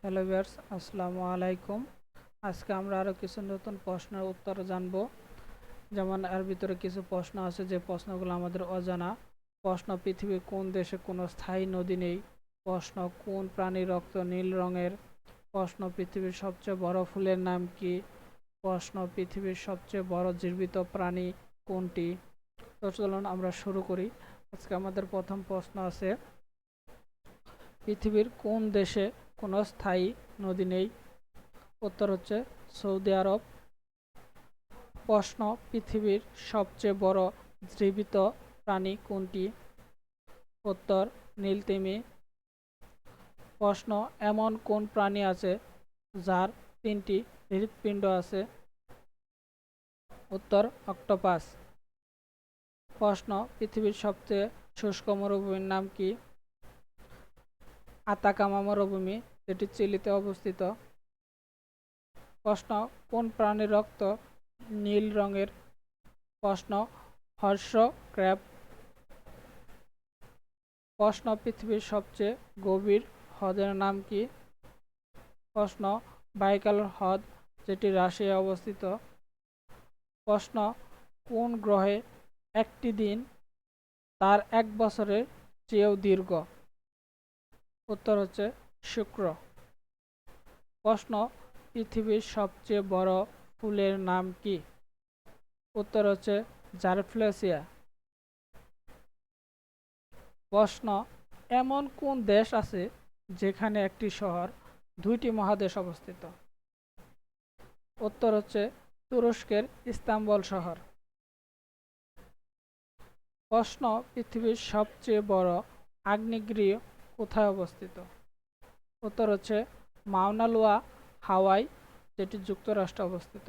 Hello viewers, আসসালামু আলাইকুম। আজকে আমরা আরও কিছু নতুন প্রশ্নের উত্তর জানব। যেমন এর ভিতরে কিছু প্রশ্ন আছে যে প্রশ্নগুলো আমাদের অজানা। প্রশ্ন: পৃথিবীর কোন দেশে কোনো স্থায়ী নদী নেই? প্রশ্ন: কোন প্রাণীর রক্ত নীল রঙের? প্রশ্ন: পৃথিবীর সবচেয়ে বড় ফুলের নাম কি? প্রশ্ন: পৃথিবীর সবচেয়ে বড় জীবিত প্রাণী কোনটি? তো চলুন আমরা শুরু করি। আজকে আমাদের প্রথম প্রশ্ন আছে, পৃথিবীর কোন দেশে কোনো স্থায়ী নদী নেই? উত্তর হচ্ছে সৌদি আরব। প্রশ্ন: পৃথিবীর সবচেয়ে বড় জীবিত প্রাণী কোনটি? উত্তর নীলতিমি। প্রশ্ন: এমন কোন প্রাণী আছে যার 3টি হৃৎপিণ্ড আছে? উত্তর অক্টোপাস। প্রশ্ন: পৃথিবীর সবচেয়ে শুষ্ক মরুভূমির নাম কি? আতাকামা মরুভূমি, যেটি চিলিতে অবস্থিত। প্রশ্ন: কোন প্রাণীর রক্ত নীল রঙের? প্রশ্ন: হর্স ক্র্যাব। প্রশ্ন: পৃথিবীর সবচেয়ে গভীর হ্রদের নাম কি? প্রশ্ন: বাইকাল হ্রদ, যেটি রাশিয়ায় অবস্থিত। প্রশ্ন: কোন গ্রহে একটি দিন তার 1 বছরের চেয়েও দীর্ঘ? উত্তর হচ্ছে শুক্র। প্রশ্ন: পৃথিবীর সবচেয়ে বড় ফুলের নাম কি? উত্তর হচ্ছে জারফ্লেসিয়া। প্রশ্ন: এমন কোন দেশ আছে যেখানে একটি শহর 2টি মহাদেশ অবস্থিত? উত্তর হচ্ছে তুরস্কের ইস্তাম্বুল শহর। প্রশ্ন: পৃথিবীর সবচেয়ে বড় আগ্নেয়গিরি কোথায় অবস্থিত? উত্তর হচ্ছে মাউনা লোয়া, হাওয়াই, যেটি যুক্তরাষ্ট্রে অবস্থিত।